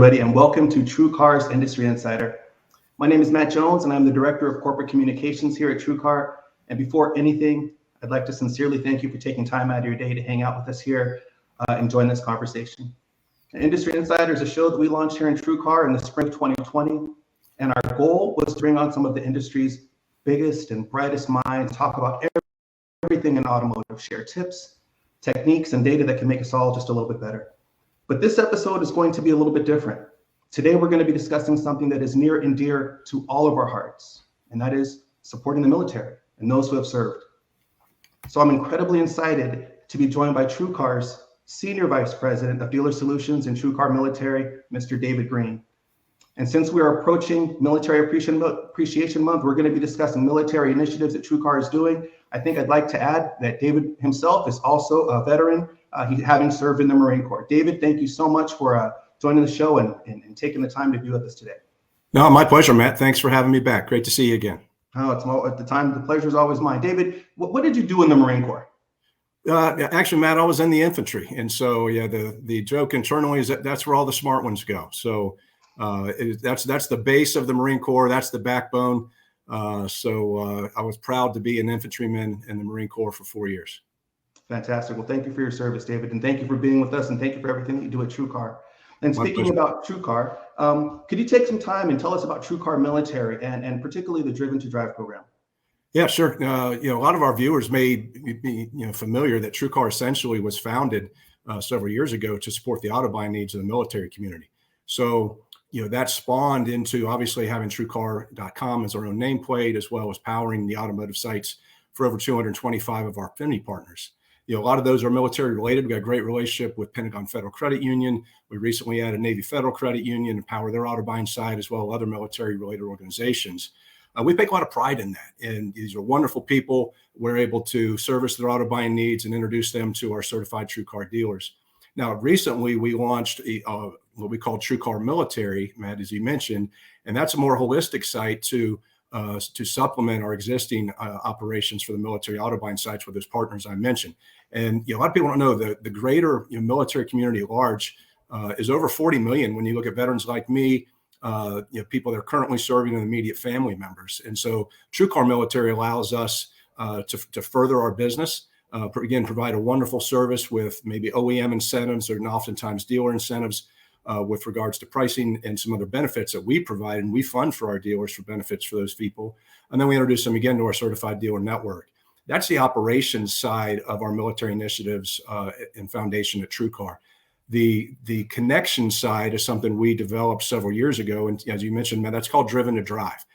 everybody, and welcome to TrueCar's Industry Insider. My name is Matt Jones, and I'm the Director of Corporate Communications here at TrueCar. And before anything, I'd like to sincerely thank you for taking time out of your day to hang out with us here and join this conversation. Industry Insider is a show that we launched here in TrueCar in the spring of 2020, and our goal was to bring on some of the industry's biggest and brightest minds, talk about everything in automotive, share tips, techniques, and data that can make us all just a little bit better. But this episode is going to be a little bit different. Today, we're going to be discussing something that is near and dear to all of our hearts, and that is supporting the military and those who have served. So I'm incredibly excited to be joined by TrueCar's Senior Vice President of Dealer Solutions in TrueCar Military, Mr. David Green. And since we are approaching Military Appreciation Month, we're going to be discussing military initiatives that TrueCar is doing. I think I'd like to add that David himself is also a veteran, having served in the Marine Corps. David, thank you so much for joining the show and taking the time to be with us today. No, my pleasure, Matt. Thanks for having me back. Great to see you again. Oh, it's at the time. The pleasure is always mine. David, what did you do in the Marine Corps? Actually, Matt, I was in the infantry, and so yeah, the joke internally is that's where all the smart ones go. So that's the base of the Marine Corps. That's the backbone. So I was proud to be an infantryman in the Marine Corps for 4 years. Fantastic. Well, thank you for your service, David, and thank you for being with us, and thank you for everything that you do at TrueCar. And speaking about TrueCar, could you take some time and tell us about TrueCar Military and particularly the Driven to Drive program? Yeah, sure. A lot of our viewers may be familiar that TrueCar essentially was founded several years ago to support the auto buying needs of the military community. So that spawned into obviously having TrueCar.com as our own nameplate, as well as powering the automotive sites for over 225 of our affinity partners. A lot of those are military related. We got a great relationship with Pentagon Federal Credit Union. We recently added Navy Federal Credit Union to power their auto buying side, as well as other military related organizations. We take a lot of pride in that. And these are wonderful people. We're able to service their auto buying needs and introduce them to our certified TrueCar dealers. Now, recently we launched what we call TrueCar Military, Matt, as you mentioned, and that's a more holistic site to supplement our existing operations for the military auto buying sites with those partners I mentioned. And a lot of people don't know the greater military community at large is over 40 million when you look at veterans like me, people that are currently serving and immediate family members. And so TrueCar Military allows us to further our business, again, provide a wonderful service with maybe OEM incentives or oftentimes dealer incentives with regards to pricing and some other benefits that we provide, and we fund for our dealers for benefits for those people. And then we introduce them again to our certified dealer network. That's the operations side of our military initiatives and foundation at TrueCar. The connection side is something we developed several years ago. And as you mentioned, man, that's called Driven to Drive.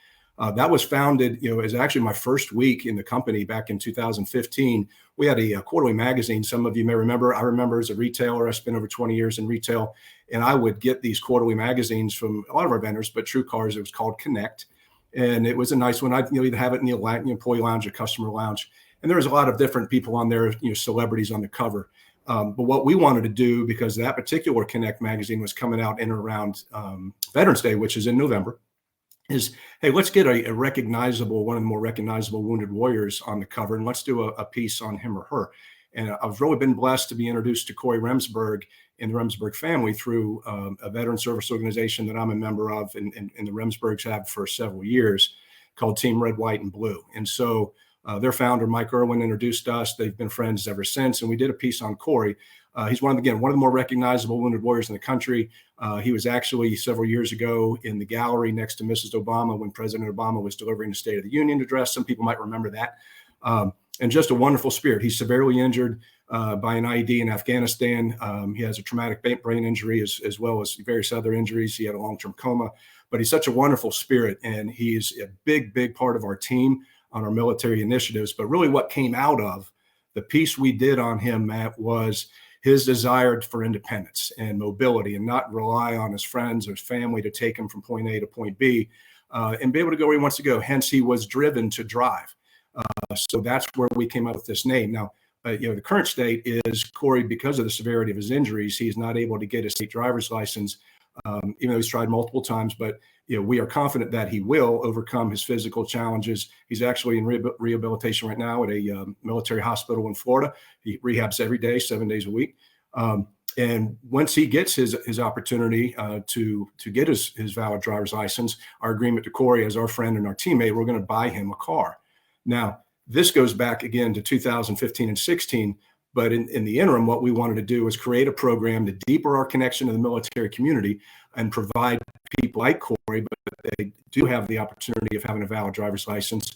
That was founded, as actually my first week in the company back in 2015. We had a quarterly magazine. Some of you may remember. I remember as a retailer, I spent over 20 years in retail, and I would get these quarterly magazines from a lot of our vendors, but TrueCar's, it was called Connect. And it was a nice one. I'd either have it in the employee lounge or customer lounge. And there was a lot of different people on there, celebrities on the cover. But what we wanted to do, because that particular Connect magazine was coming out in and around Veterans Day, which is in November, is, hey, let's get a recognizable, one of the more recognizable wounded warriors on the cover, and let's do a piece on him or her. And I've really been blessed to be introduced to Corey Remsburg and the Remsburg family through a veteran service organization that I'm a member of, and the Remsburgs have for several years, called Team Red, White, and Blue. And so their founder, Mike Irwin, introduced us. They've been friends ever since. And we did a piece on Corey. He's one of the more recognizable wounded warriors in the country. He was actually several years ago in the gallery next to Mrs. Obama when President Obama was delivering the State of the Union address. Some people might remember that. And just a wonderful spirit. He's severely injured by an IED in Afghanistan. He has a traumatic brain injury as well as various other injuries. He had a long-term coma, but he's such a wonderful spirit. And he's a big, big part of our team on our military initiatives. But really what came out of the piece we did on him, Matt, was his desire for independence and mobility, and not rely on his friends or his family to take him from point A to point B, and be able to go where he wants to go. Hence, he was driven to drive. So that's where we came up with this name. Now, the current state is Corey, because of the severity of his injuries, he's not able to get a state driver's license, even though he's tried multiple times. But we are confident that he will overcome his physical challenges. He's actually in rehabilitation right now at a military hospital in Florida. He rehabs every day, 7 days a week. And once he gets his opportunity to get his valid driver's license, our agreement to Corey as our friend and our teammate, we're going to buy him a car. Now, this goes back again to 2015 and 16. But in the interim, what we wanted to do was create a program to deepen our connection to the military community and provide people like Corey, but they do have the opportunity of having a valid driver's license,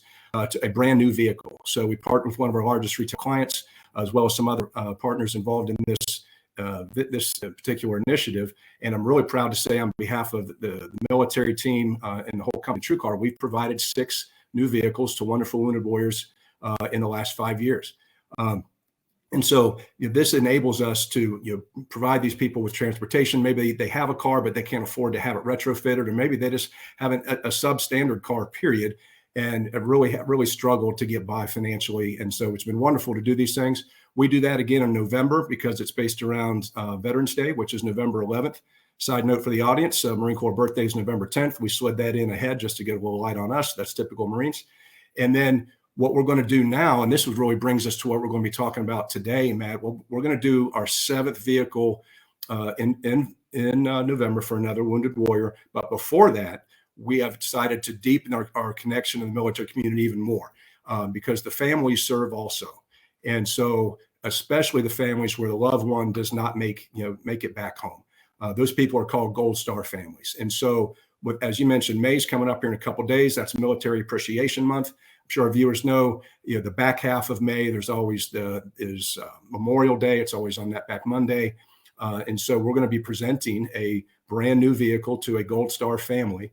to a brand new vehicle. So we partnered with one of our largest retail clients, as well as some other partners involved in this particular initiative. And I'm really proud to say, on behalf of the military team and the whole company, TrueCar, we've provided 6 new vehicles to wonderful wounded warriors in the last 5 years. And so this enables us to provide these people with transportation. Maybe they have a car, but they can't afford to have it retrofitted, or maybe they just have a substandard car, period, and have really struggled to get by financially. And so it's been wonderful to do these things. We do that again in November because it's based around Veterans Day, which is November 11th. Side note for the audience, Marine Corps birthday is November 10th. We slid that in ahead just to get a little light on us. That's typical Marines. And then what we're going to do now, and this really brings us to what we're going to be talking about today, Matt. We're going to do our 7th vehicle in November for another wounded warrior. But before that, we have decided to deepen our connection to the military community even more, because the families serve also. And so especially the families where the loved one does not make it back home. Those people are called Gold Star families. And so, as you mentioned, May's coming up here in a couple of days. That's Military Appreciation Month. I'm sure our viewers know, the back half of May, there's always Memorial Day. It's always on that back Monday. And so we're going to be presenting a brand new vehicle to a Gold Star family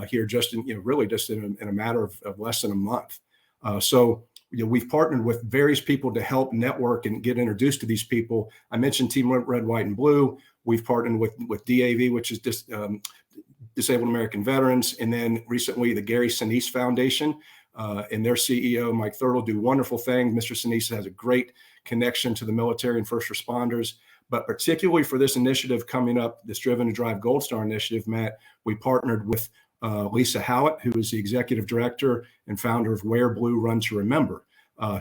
here just in a matter of less than a month. So we've partnered with various people to help network and get introduced to these people. I mentioned Team Red, White, and Blue. We've partnered with DAV, which is Disabled American Veterans. And then recently the Gary Sinise Foundation and their CEO, Mike Thurtle, do wonderful things. Mr. Sinise has a great connection to the military and first responders. But particularly for this initiative coming up, this Driven to Drive Gold Star initiative, Matt, we partnered with Lisa Hallett, who is the executive director and founder of Wear Blue, Run to Remember,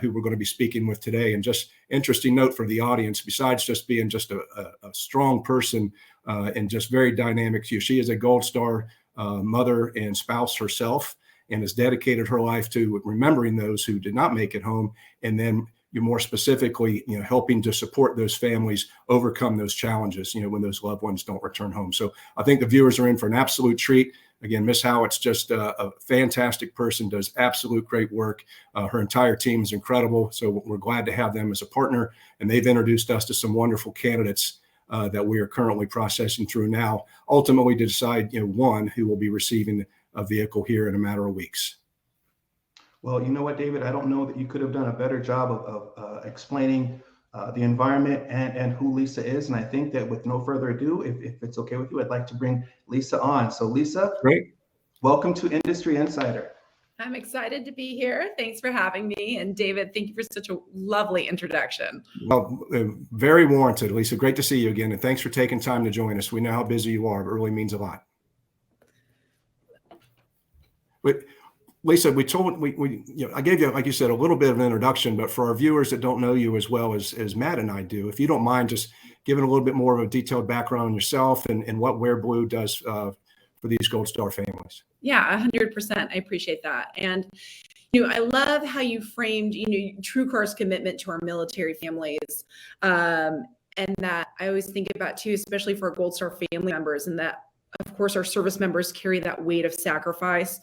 who we're going to be speaking with today. And just interesting note for the audience, besides just being just a strong person and just very dynamic, she is a Gold Star mother and spouse herself, and has dedicated her life to remembering those who did not make it home, and then more specifically, helping to support those families overcome those challenges, when those loved ones don't return home. So I think the viewers are in for an absolute treat. Again, Miss Hallett's just a fantastic person, does absolute great work. Her entire team is incredible. So we're glad to have them as a partner, and they've introduced us to some wonderful candidates that we are currently processing through now, ultimately to decide, one who will be receiving a vehicle here in a matter of weeks. Well, you know what, David, I don't know that you could have done a better job of explaining the environment and who Lisa is. And I think that with no further ado, if it's okay with you, I'd like to bring Lisa on. So Lisa, great. Welcome to Industry Insider. I'm excited to be here. Thanks for having me. And David, thank you for such a lovely introduction. Well, very warranted, Lisa. Great to see you again. And thanks for taking time to join us. We know how busy you are. It really means a lot. But Lisa, I gave you, like you said, a little bit of an introduction, but for our viewers that don't know you as well as Matt and I do, if you don't mind just giving a little bit more of a detailed background on yourself and what Wear Blue does for these Gold Star families. Yeah, 100%. I appreciate that. And, I love how you framed, TrueCar's commitment to our military families. And that I always think about too, especially for our Gold Star family members, and that, of course, our service members carry that weight of sacrifice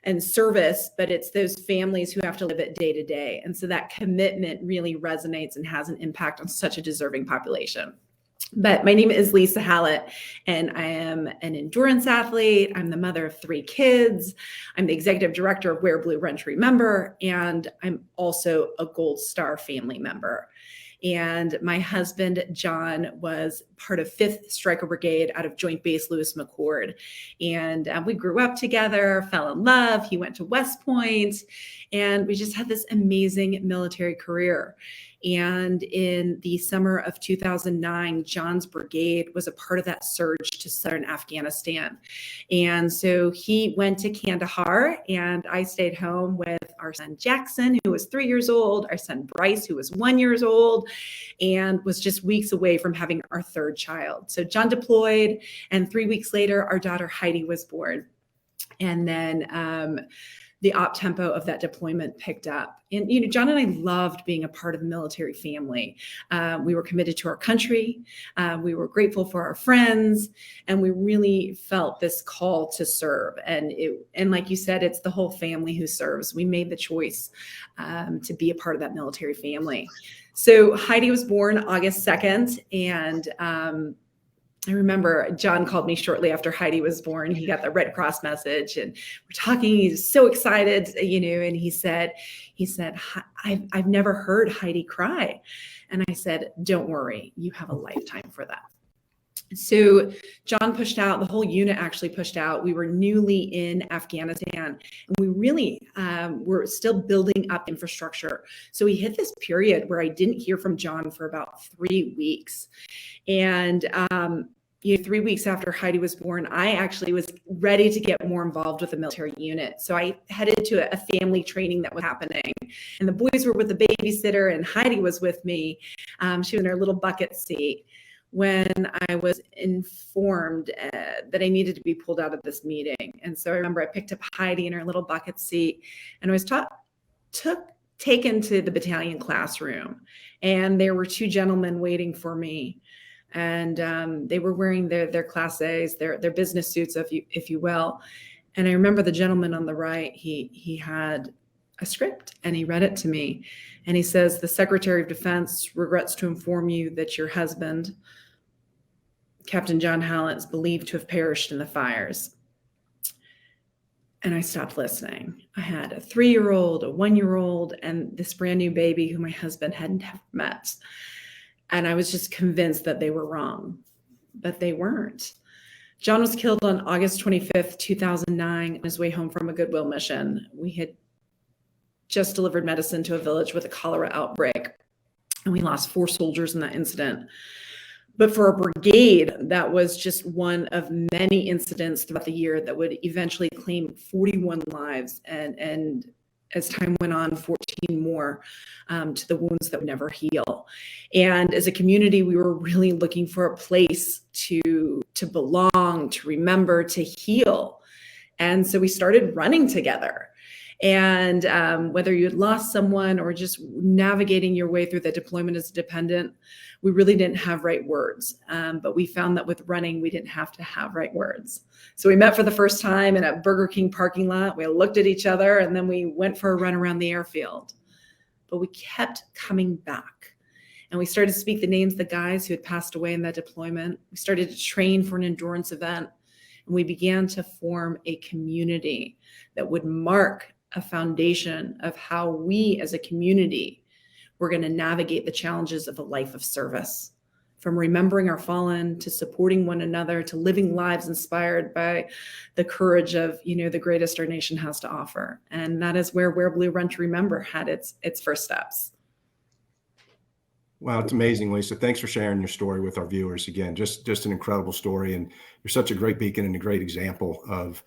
and service, but it's those families who have to live it day to day. And so that commitment really resonates and has an impact on such a deserving population. But my name is Lisa Hallett, and I am an endurance athlete. I'm the mother of 3 kids. I'm the executive director of Wear Blue, Run to Remember, and I'm also a Gold Star family member. And my husband, John, was part of 5th Stryker Brigade out of Joint Base Lewis McChord. And we grew up together, fell in love. He went to West Point, and we just had this amazing military career. And in the summer of 2009, John's brigade was a part of that surge to southern Afghanistan. And so he went to Kandahar, and I stayed home with our son Jackson, who was 3 years old, our son Bryce, who was 1 year old, and was just weeks away from having our third child. So John deployed, and 3 weeks later, our daughter Heidi was born. And then the op tempo of that deployment picked up. And, John and I loved being a part of the military family. We were committed to our country. We were grateful for our friends, and we really felt this call to serve. And like you said, it's the whole family who serves. We made the choice to be a part of that military family. So Heidi was born August 2nd, and I remember John called me shortly after Heidi was born. He got the Red Cross message, and we're talking. He's so excited, and he said, I've never heard Heidi cry. And I said, don't worry, you have a lifetime for that. So John pushed out, the whole unit actually pushed out. We were newly in Afghanistan, and we really were still building up infrastructure. So we hit this period where I didn't hear from John for about 3 weeks. And 3 weeks after Heidi was born, I actually was ready to get more involved with the military unit. So I headed to a family training that was happening, and the boys were with the babysitter, and Heidi was with me. She was in her little bucket seat when I was informed that I needed to be pulled out of this meeting. And so I remember I picked up Heidi in her little bucket seat, and I was taken to the battalion classroom, and there were two gentlemen waiting for me. And they were wearing their Class A's, their business suits, if you will. And I remember the gentleman on the right, he had a script, and he read it to me. And he says, "The Secretary of Defense regrets to inform you that your husband, Captain John Hallett, is believed to have perished in the fires." And I stopped listening. I had a 3-year-old, a 1-year-old, and this brand new baby who my husband had never met. And I was just convinced that they were wrong, but they weren't. John was killed on August 25th, 2009, on his way home from a Goodwill mission. We had just delivered medicine to a village with a cholera outbreak, and we lost 4 soldiers in that incident. But for a brigade, that was just one of many incidents throughout the year that would eventually claim 41 lives, and as time went on, 14 more to the wounds that would never heal. And as a community, we were really looking for a place to belong, to remember, to heal. And so we started running together. And whether you had lost someone or just navigating your way through the deployment as a dependent, we really didn't have right words. But we found that with running, we didn't have to have right words. So we met for the first time in a Burger King parking lot. We looked at each other, and then we went for a run around the airfield. But we kept coming back. And we started to speak the names of the guys who had passed away in that deployment. We started to train for an endurance event. And we began to form a community that would mark a foundation of how we as a community were going to navigate the challenges of a life of service, from remembering our fallen to supporting one another to living lives inspired by the courage of, the greatest our nation has to offer. And that is where Wear Blue Run to Remember had its first steps. Wow, it's amazing, Lisa. Thanks for sharing your story with our viewers. Again, just an incredible story, and you're such a great beacon and a great example of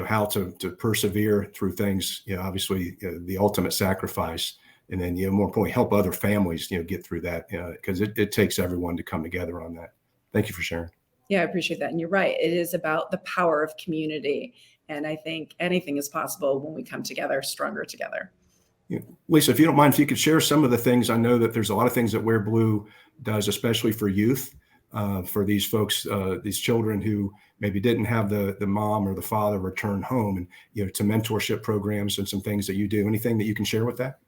how to persevere through things. Obviously, the ultimate sacrifice, and then more importantly, help other families get through that, because it takes everyone to come together on that. Thank you for sharing. Yeah, I appreciate that, and you're right. It is about the power of community, and I think anything is possible when we come together, stronger together. Lisa, if you don't mind, if you could share some of the things. I know that there's a lot of things that Wear Blue does, especially for youth, for these folks, these children who maybe didn't have the mom or the father return home, and to mentorship programs and some things that you do. Anything that you can share with that?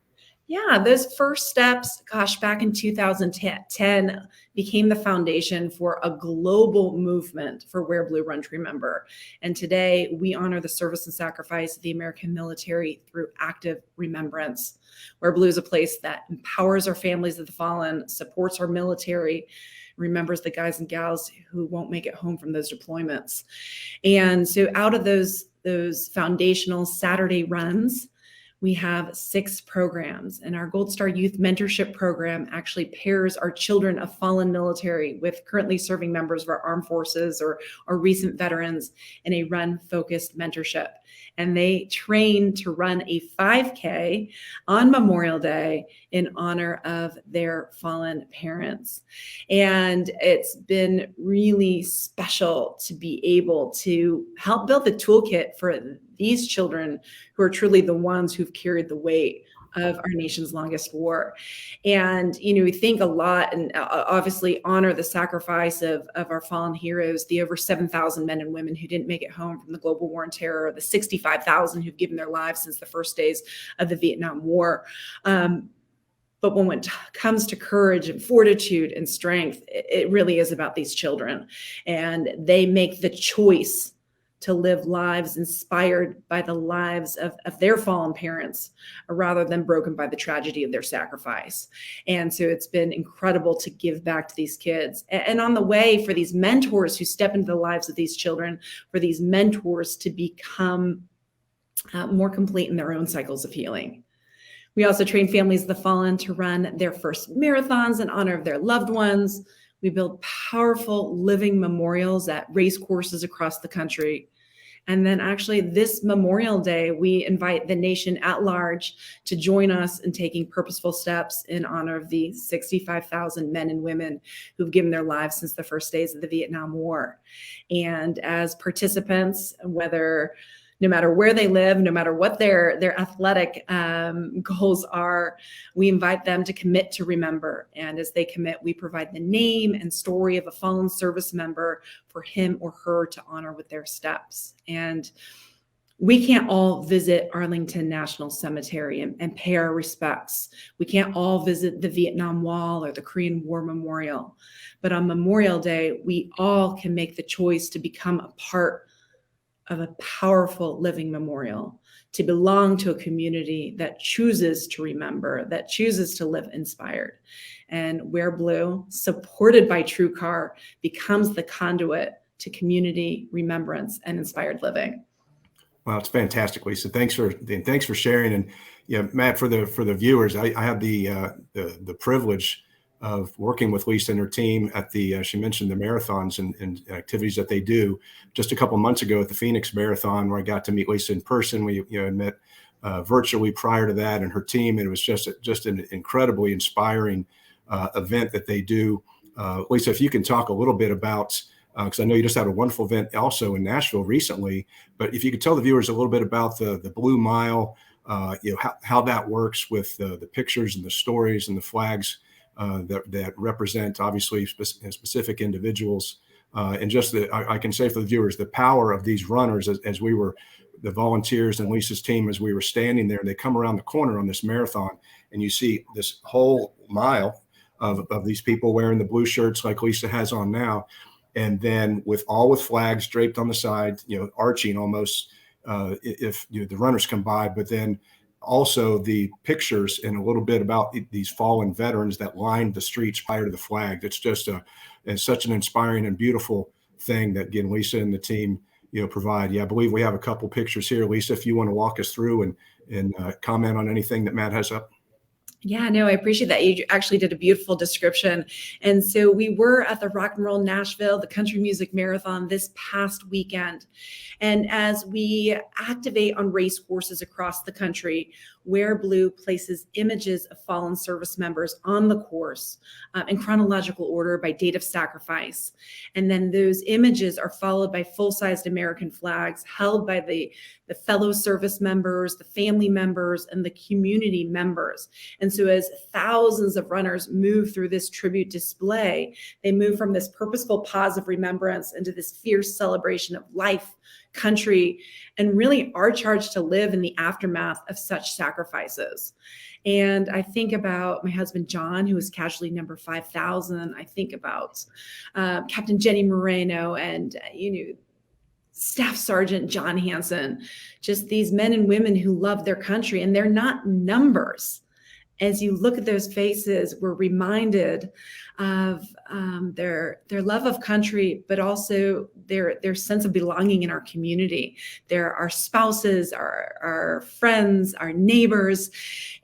Yeah, those first steps, back in 2010 became the foundation for a global movement for Wear Blue Run to Remember. And today we honor the service and sacrifice of the American military through active remembrance. Wear Blue is a place that empowers our families of the fallen, supports our military, remembers the guys and gals who won't make it home from those deployments. And so out of those foundational Saturday runs, we have 6 programs, and our Gold Star Youth Mentorship Program actually pairs our children of fallen military with currently serving members of our armed forces or recent veterans in a run-focused mentorship. And they train to run a 5K on Memorial Day in honor of their fallen parents. And it's been really special to be able to help build the toolkit for these children who are truly the ones who've carried the weight of our nation's longest war. And, we think a lot and obviously honor the sacrifice of our fallen heroes, the over 7,000 men and women who didn't make it home from the global war on terror, the 65,000 who've given their lives since the first days of the Vietnam War. But when it comes to courage and fortitude and strength, it really is about these children. And they make the choice to live lives inspired by the lives of their fallen parents, rather than broken by the tragedy of their sacrifice. And so it's been incredible to give back to these kids. And on the way, for these mentors who step into the lives of these children, for these mentors to become more complete in their own cycles of healing. We also train families of the fallen to run their first marathons in honor of their loved ones. We build powerful living memorials at race courses across the country. And then actually this Memorial Day, we invite the nation at large to join us in taking purposeful steps in honor of the 65,000 men and women who've given their lives since the first days of the Vietnam War. And as participants, no matter where they live, no matter what their athletic goals are, we invite them to commit to remember. And as they commit, we provide the name and story of a fallen service member for him or her to honor with their steps. And we can't all visit Arlington National Cemetery and pay our respects. We can't all visit the Vietnam Wall or the Korean War Memorial. But on Memorial Day, we all can make the choice to become a part of a powerful living memorial, to belong to a community that chooses to remember, that chooses to live inspired. And Wear Blue, supported by TrueCar, becomes the conduit to community, remembrance, and inspired living. Wow, it's fantastic, Lisa. Thanks for sharing. And Matt, for the viewers, I have the privilege of working with Lisa and her team at she mentioned the marathons and activities that they do. Just a couple of months ago at the Phoenix Marathon, where I got to meet Lisa in person, we met virtually prior to that, and her team, and it was just an incredibly inspiring event that they do. Lisa, if you can talk a little bit about, because I know you just had a wonderful event also in Nashville recently, but if you could tell the viewers a little bit about the Blue Mile, how that works with the pictures and the stories and the flags that represent obviously specific individuals, and just I can say for the viewers, the power of these runners as we were, the volunteers and Lisa's team, as we were standing there, they come around the corner on this marathon and you see this whole mile of these people wearing the blue shirts like Lisa has on now. And then with flags draped on the side, arching almost, if the runners come by, but then also the pictures and a little bit about these fallen veterans that lined the streets prior to the flag. It's just it's such an inspiring and beautiful thing that, again, Lisa and the team, provide. Yeah, I believe we have a couple pictures here. Lisa, if you want to walk us through and comment on anything that Matt has up. Yeah, no, I appreciate that. You actually did a beautiful description. And so we were at the Rock and Roll Nashville, the Country Music Marathon this past weekend. And as we activate on race courses across the country, Wear Blue places images of fallen service members on the course in chronological order by date of sacrifice. And then those images are followed by full-sized American flags held by the fellow service members, the family members, and the community members. And so as thousands of runners move through this tribute display, they move from this purposeful pause of remembrance into this fierce celebration of life, country, and really our charge to live in the aftermath of such sacrifices. And I think about my husband, John, who was casualty number 5,000. I think about Captain Jenny Moreno and, Staff Sergeant John Hansen, just these men and women who love their country, and they're not numbers. As you look at those faces, we're reminded of their love of country, but also their sense of belonging in our community. They're our spouses, our friends, our neighbors.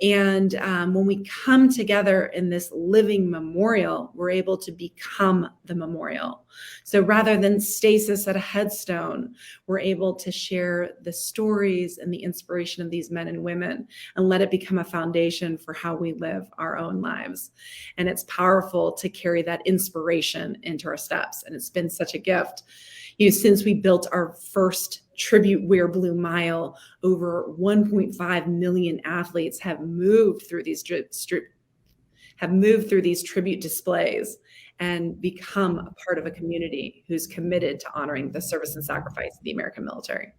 And when we come together in this living memorial, we're able to become the memorial. So rather than stasis at a headstone, we're able to share the stories and the inspiration of these men and women and let it become a foundation for how we live our own lives. And it's powerful to carry that inspiration into our steps. And it's been such a gift. Since we built our first Tribute Wear Blue Mile, over 1.5 million athletes have moved through these tribute displays and become a part of a community who's committed to honoring the service and sacrifice of the American military.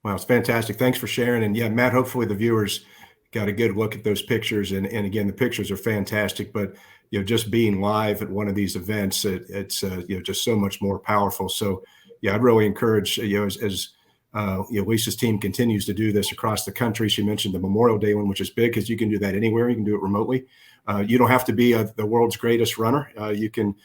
Wow, it's fantastic. Thanks for sharing. And yeah, Matt, hopefully the viewers got a good look at those pictures. And again, the pictures are fantastic, but just being live at one of these events, it's just so much more powerful. So yeah, I'd really encourage, as Lisa's team continues to do this across the country. She mentioned the Memorial Day one, which is big because you can do that anywhere. You can do it remotely. You don't have to be the world's greatest runner. You can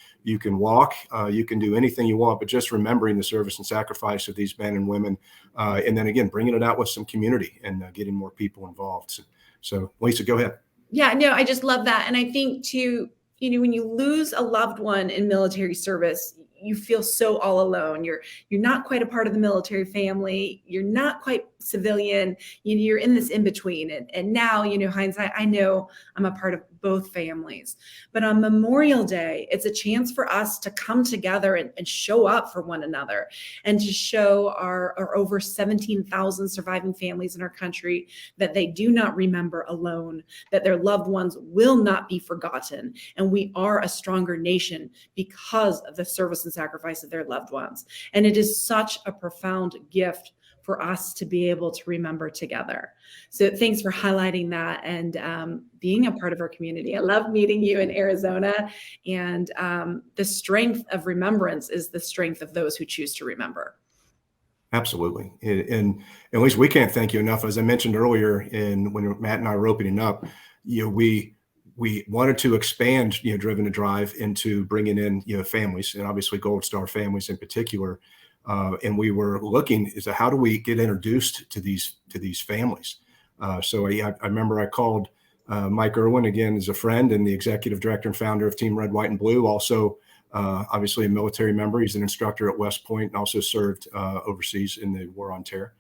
walk. You can do anything you want, but just remembering the service and sacrifice of these men and women, and then again bringing it out with some community and getting more people involved. So Lisa, go ahead. Yeah, no, I just love that, and I think too, when you lose a loved one in military service, you feel so all alone. You're not quite a part of the military family. You're not quite civilian. You're in this in between. And now, hindsight, I know I'm a part of both families. But on Memorial Day, it's a chance for us to come together and show up for one another and to show our over 17,000 surviving families in our country that they do not remember alone, that their loved ones will not be forgotten. And we are a stronger nation because of the service and sacrifice of their loved ones. And it is such a profound gift for us to be able to remember together. So thanks for highlighting that and being a part of our community. I love meeting you in Arizona, and the strength of remembrance is the strength of those who choose to remember. Absolutely. And at least we can't thank you enough. As I mentioned earlier, when Matt and I were opening up, we wanted to expand, Driven to Drive into bringing in, families, and obviously Gold Star families in particular. And we were looking as to how do we get introduced to these families. So I remember I called Mike Irwin, again, as a friend and the executive director and founder of Team Red, White, and Blue. Also, obviously a military member. He's an instructor at West Point and also served overseas in the War on Terror.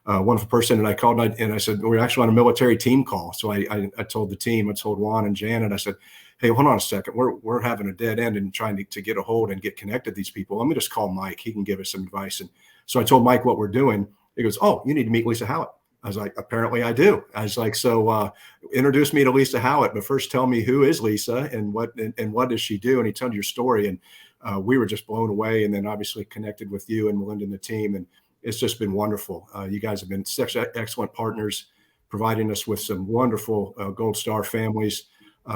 Wonderful person. And I called and I said, we're actually on a military team call. So I told the team, I told Juan and Janet, I said, hey, hold on a second. We're having a dead end and trying to get a hold and get connected to these people. Let me just call Mike. He can give us some advice. And so I told Mike what we're doing. He goes, oh, you need to meet Lisa Hallett. I was like, apparently I do. I was like, so introduce me to Lisa Hallett, but first tell me who is Lisa and what does she do? And he told your story. And we were just blown away. And then obviously connected with you and Melinda and the team. And it's just been wonderful. You guys have been such excellent partners, providing us with some wonderful Gold Star families,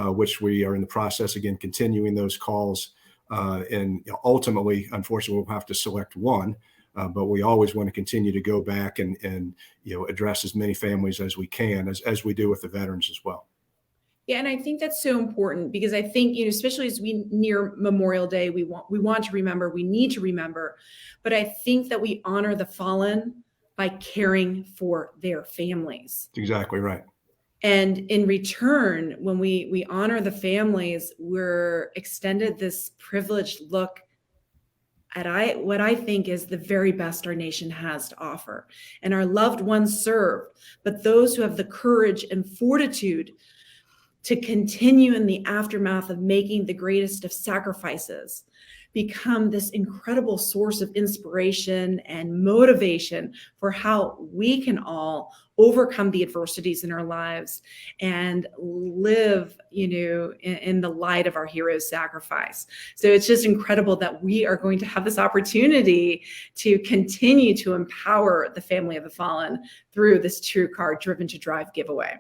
which we are in the process, again, continuing those calls. And ultimately, unfortunately, we'll have to select one, but we always want to continue to go back and address as many families as we can, as we do with the veterans as well. Yeah, and I think that's so important because I think, especially as we near Memorial Day, we want to remember, we need to remember, but I think that we honor the fallen by caring for their families. Exactly right. And in return, when we honor the families, we're extended this privileged look at what I think is the very best our nation has to offer. And our loved ones serve, but those who have the courage and fortitude to continue in the aftermath of making the greatest of sacrifices become this incredible source of inspiration and motivation for how we can all overcome the adversities in our lives and live, in the light of our hero's sacrifice. So it's just incredible that we are going to have this opportunity to continue to empower the family of the fallen through this TrueCar Driven to Drive giveaway.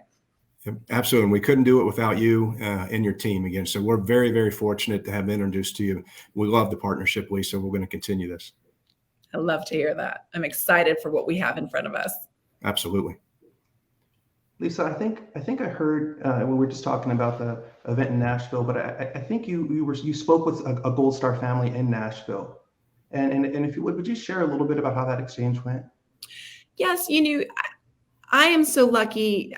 Absolutely. And we couldn't do it without you and your team again. So we're very, very fortunate to have been introduced to you. We love the partnership, Lisa. We're going to continue this. I love to hear that. I'm excited for what we have in front of us. Absolutely. Lisa, I think I heard we were just talking about the event in Nashville, but I think you spoke with a Gold Star family in Nashville, and if you would you share a little bit about how that exchange went? Yes, I am so lucky,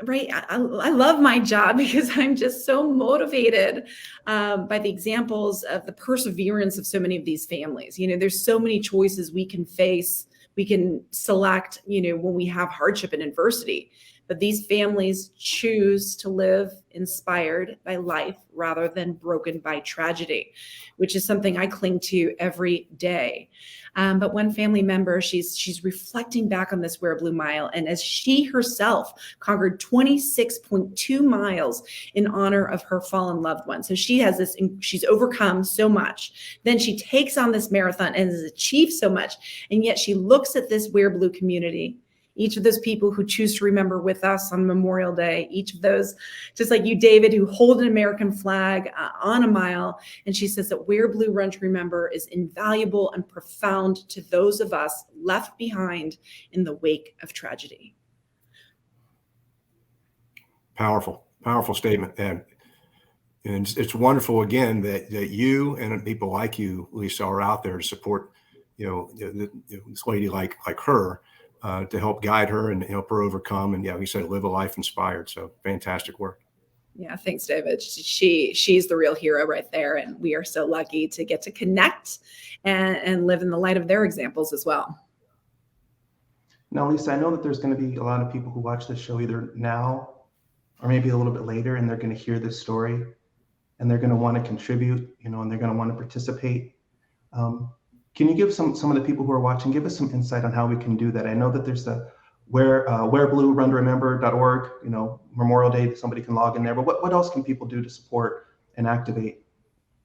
right? I love my job because I'm just so motivated by the examples of the perseverance of so many of these families. There's so many choices we can face, we can select, when we have hardship and adversity. But these families choose to live inspired by life rather than broken by tragedy, which is something I cling to every day. But one family member, she's reflecting back on this Wear Blue Mile, and as she herself conquered 26.2 miles in honor of her fallen loved one. So she's overcome so much. Then she takes on this marathon and has achieved so much. And yet she looks at this Wear Blue community, each of those people who choose to remember with us on Memorial Day, each of those, just like you, David, who hold an American flag on a mile. And she says that Wear Blue, Run to Remember is invaluable and profound to those of us left behind in the wake of tragedy. Powerful, powerful statement. And it's wonderful, again, that you and people like you, Lisa, are out there to support, this lady like her, to help guide her and help her overcome. And yeah, we said, live a life inspired. So fantastic work. Yeah, thanks, David. She's the real hero right there. And we are so lucky to get to connect and live in the light of their examples as well. Now, Lisa, I know that there's going to be a lot of people who watch this show either now or maybe a little bit later, and they're going to hear this story and they're going to want to contribute, and they're going to want to participate. Can you give some of the people who are watching, give us some insight on how we can do that? I know that there's the Wear Blue, Run to Remember.org, Memorial Day, somebody can log in there, but what else can people do to support and activate?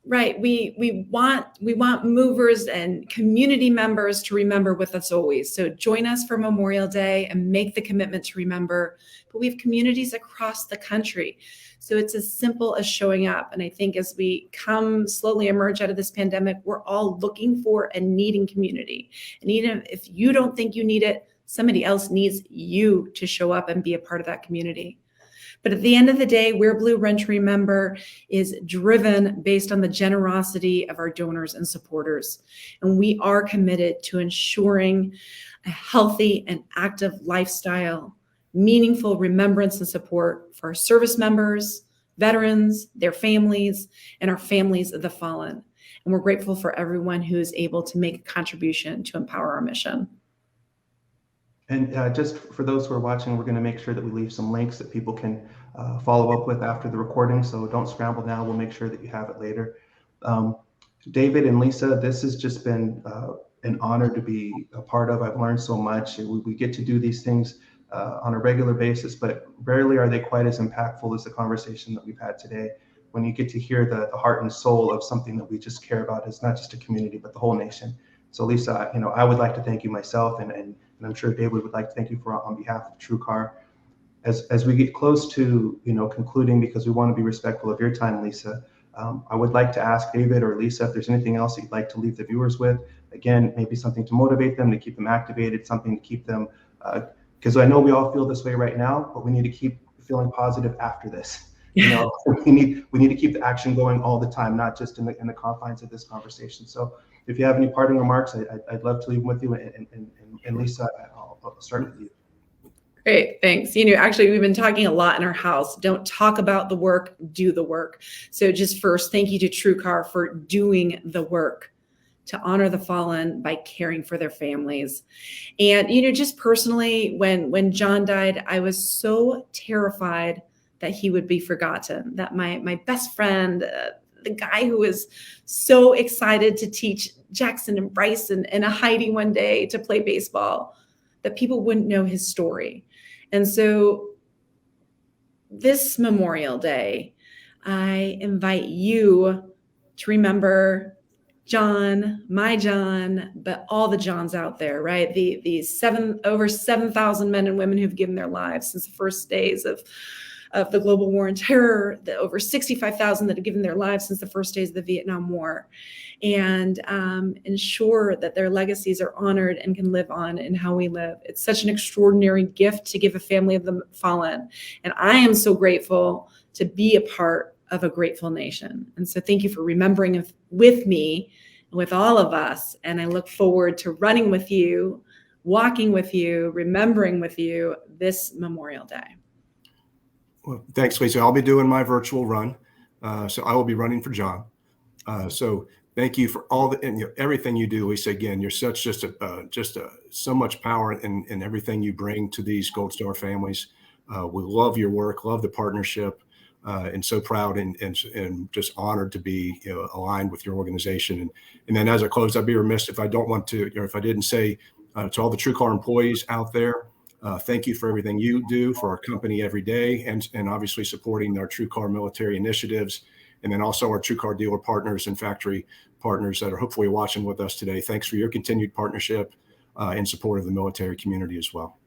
Right. We want movers and community members to remember with us always. So join us for Memorial Day and make the commitment to remember. But we have communities across the country. So it's as simple as showing up. And I think as we slowly emerge out of this pandemic, we're all looking for and needing community. And even if you don't think you need it, somebody else needs you to show up and be a part of that community. But at the end of the day, Wear Blue, Run to Remember is driven based on the generosity of our donors and supporters. And we are committed to ensuring a healthy and active lifestyle, meaningful remembrance and support for our service members, veterans, their families, and our families of the fallen. And we're grateful for everyone who is able to make a contribution to empower our mission. And just for those who are watching, we're going to make sure that we leave some links that people can follow up with after the recording. So don't scramble now. We'll make sure that you have it later. David and Lisa, this has just been an honor to be a part of. I've learned so much. We get to do these things on a regular basis, but rarely are they quite as impactful as the conversation that we've had today. When you get to hear the heart and soul of something that we just care about, as not just a community, but the whole nation. So Lisa, I would like to thank you myself, and I'm sure David would like to thank you on behalf of TrueCar. As we get close to concluding, because we want to be respectful of your time, Lisa, I would like to ask David or Lisa if there's anything else you'd like to leave the viewers with. Again, maybe something to motivate them, to keep them activated, something to keep them, because I know we all feel this way right now, but we need to keep feeling positive after this. We need to keep the action going all the time, not just in the confines of this conversation. So if you have any parting remarks, I'd love to leave them with you. And Lisa, I'll start with you. Great, thanks. Actually, we've been talking a lot in our house. Don't talk about the work, do the work. So just first, thank you to TrueCar for doing the work to honor the fallen by caring for their families. And, just personally, when John died, I was so terrified that he would be forgotten, that my best friend, the guy who was so excited to teach Jackson and Bryson and Heidi one day to play baseball, that people wouldn't know his story. And so this Memorial Day, I invite you to remember John, my John, but all the Johns out there, right? These over 7,000 men and women who've given their lives since the first days of the global war on terror, the over 65,000 that have given their lives since the first days of the Vietnam War. and ensure that their legacies are honored and can live on in how we live. It's such an extraordinary gift to give a family of the fallen. And I am so grateful to be a part of a grateful nation. And so thank you for remembering with me, with all of us. And I look forward to running with you, walking with you, remembering with you this Memorial Day. Well, thanks, Lisa. I'll be doing my virtual run. So I will be running for John. So thank you for all and everything you do, Lisa. Again, you're such so much power in everything you bring to these Gold Star families. We love your work, love the partnership, and so proud and just honored to be aligned with your organization. And then as I close, I'd be remiss if I didn't say to all the TrueCar employees out there, thank you for everything you do for our company every day, and obviously supporting our TrueCar military initiatives, and then also our TrueCar dealer partners and factory partners that are hopefully watching with us today. Thanks for your continued partnership in support of the military community as well.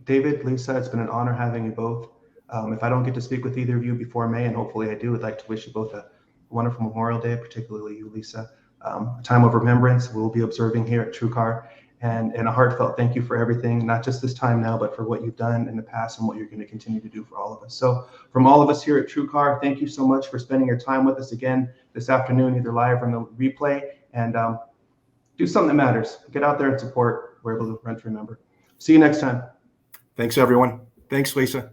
David, Lisa, it's been an honor having you both. If I don't get to speak with either of you before May, and hopefully I do, I'd like to wish you both a wonderful Memorial Day, particularly you, Lisa. A time of remembrance we'll be observing here at TrueCar, and a heartfelt thank you for everything, not just this time now, but for what you've done in the past and what you're going to continue to do for all of us. So from all of us here at TrueCar, thank you so much for spending your time with us again this afternoon, either live or on the replay, and do something that matters. Get out there and support. We're able to remember. See you next time. Thanks, everyone. Thanks, Lisa.